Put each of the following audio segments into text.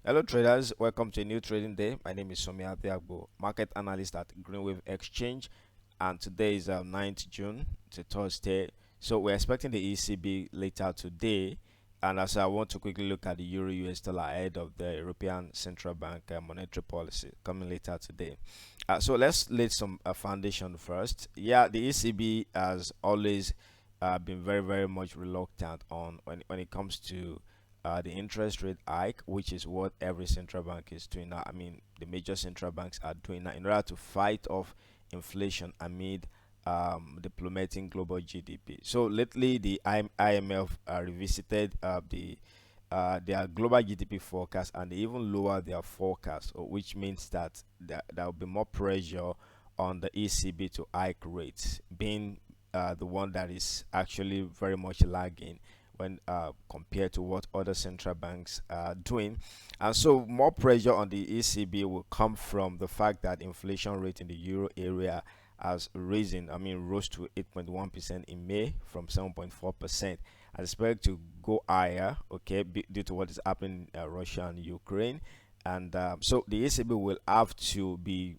Hello traders, welcome to a new trading day. My name is Somi Abiagbo, market analyst at Greenwave Exchange, and today is 9th June, it's a Thursday. So we're expecting the ECB later today, and as I want to quickly look at the Euro US dollar ahead of the European Central Bank monetary policy coming later today. So let's lay some foundation first. Yeah, the ECB has always been very much reluctant on when it comes to the interest rate hike, which is what every central bank is doing now. I mean, the major central banks are doing now in order to fight off inflation amid the plummeting global GDP. So lately, the IMF revisited their global GDP forecast, and they even lowered their forecast, which means that there will be more pressure on the ECB to hike rates, being the one that is actually very much lagging when compared to what other central banks are doing. And so more pressure on the ECB will come from the fact that inflation rate in the euro area has risen. I mean, rose to 8.1% in May from 7.4%. I expect to go higher, okay, due to what is happening in Russia and Ukraine. And so the ECB will have to be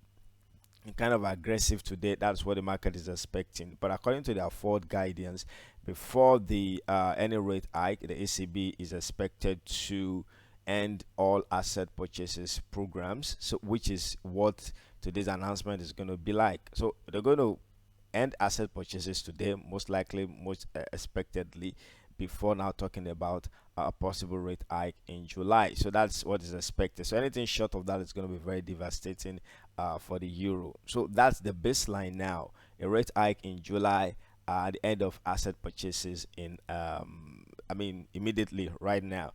kind of aggressive today. That's what the market is expecting. But according to their forward guidance, before the any rate hike, the ECB is expected to end all asset purchases programs. So, which is what today's announcement is going to be like. So, they're going to end asset purchases today, most likely, most expectedly, before now talking about a possible rate hike in July. So that's what is expected. So anything short of that is going to be very devastating for the euro. So that's the baseline now. A rate hike in July at the end of asset purchases in, I mean, immediately right now.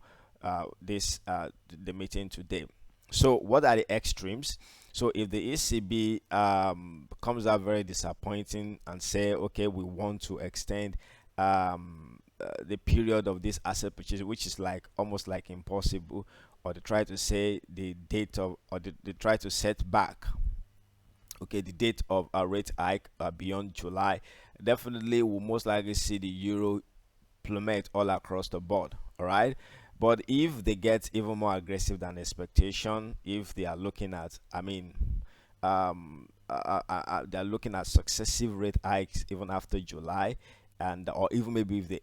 This the meeting today. So what are the extremes? So if the ECB comes out very disappointing and say, okay, we want to extend the period of this asset purchase, which is like almost like impossible, or they try to say the date of, or they try to set back, okay, the date of a rate hike beyond July, definitely will most likely see the euro plummet all across the board. All right. But if they get even more aggressive than expectation, if they are looking at, I mean, they're looking at successive rate hikes even after July, and or even maybe if the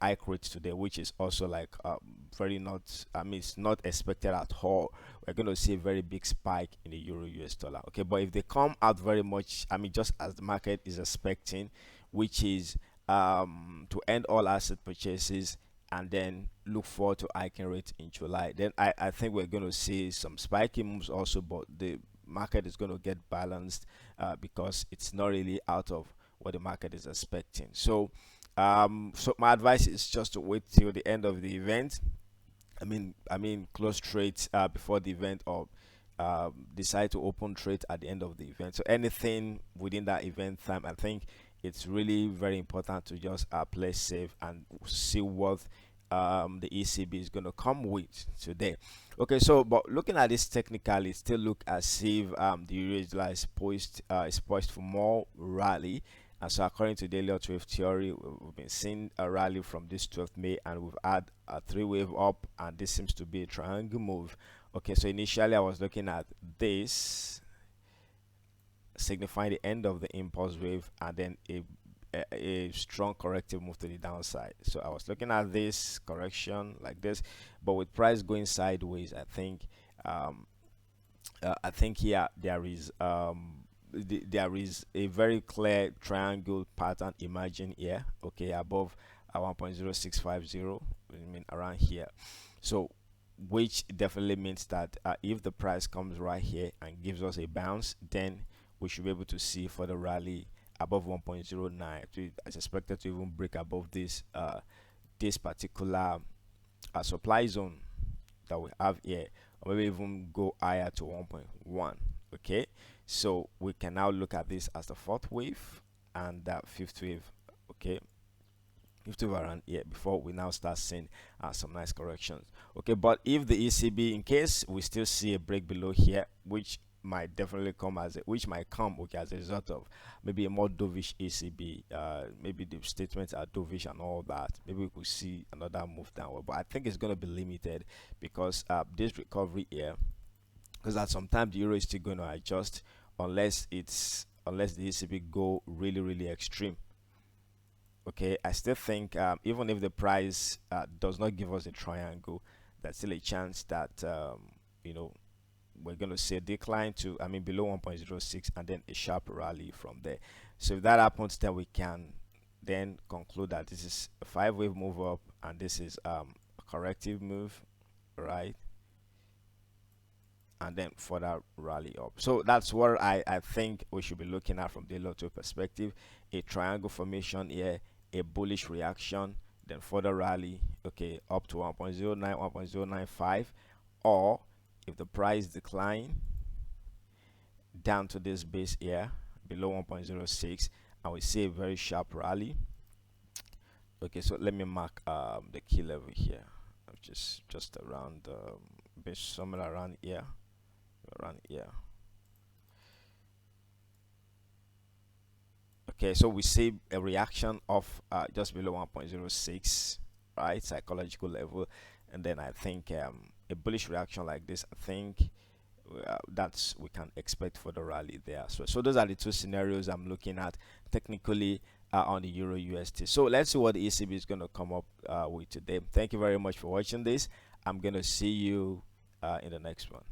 hike rate today, which is also like very not, I mean, it's not expected at all. We're going to see a very big spike in the euro US dollar. Okay, but if they come out very much, I mean, just as the market is expecting, which is to end all asset purchases and then look forward to hiking rate in July, then I think we're going to see some spiky moves also, but the market is going to get balanced because it's not really out of what the market is expecting. So, so my advice is just to wait till the end of the event. I mean, close trades before the event, or decide to open trade at the end of the event. So anything within that event time, I think it's really very important to just play safe and see what the ECB is going to come with today. Okay, so but looking at this technically, it still look as if the euro dollar is poised for more rally. And so according to daily wave theory, we've been seeing a rally from this 12th May, and we've had a three-wave up, and this seems to be a triangle move. Okay, so initially I was looking at this signifying the end of the impulse wave, and then a strong corrective move to the downside. So I was looking at this correction like this, but with price going sideways, um, I think here there is there is a very clear triangle pattern emerging here, okay, above 1.0650, I mean around here. So which definitely means that if the price comes right here and gives us a bounce, then we should be able to see for the rally above 1.09. It's expected to even break above this particular supply zone that we have here, or maybe even go higher to 1.1. Okay, so we can now look at this as the fourth wave and that fifth wave. Okay, fifth wave around here before we now start seeing some nice corrections. Okay, but if the ECB, in case we still see a break below here, which might definitely come as which might come, okay, as a result of maybe a more dovish ECB. Maybe the statements are dovish and all that. Maybe we could see another move downward, but I think it's going to be limited because this recovery here, because at some time the euro is still going to adjust unless the ECB go really extreme. Okay, I still think even if the price does not give us a triangle, there's still a chance that you know we're going to see a decline to, I mean, below 1.06 and then a sharp rally from there. So if that happens, then we can then conclude that this is a five-wave move up and this is a corrective move, right? And then further rally up. So that's what I think we should be looking at from the low-to perspective. A triangle formation here, a bullish reaction, then further rally, okay, up to 1.09, 1.095, or if the price decline down to this base here below 1.06 and we see a very sharp rally. Okay, so let me mark the key level here, just around somewhere around here, okay, so we see a reaction of just below 1.06, right, psychological level, and then I think a bullish reaction like this, I think that's we can expect for the rally there. So those are the two scenarios I'm looking at technically on the Euro USD. So let's see what the ECB is going to come up with today. Thank you very much for watching this. I'm going to see you in the next one.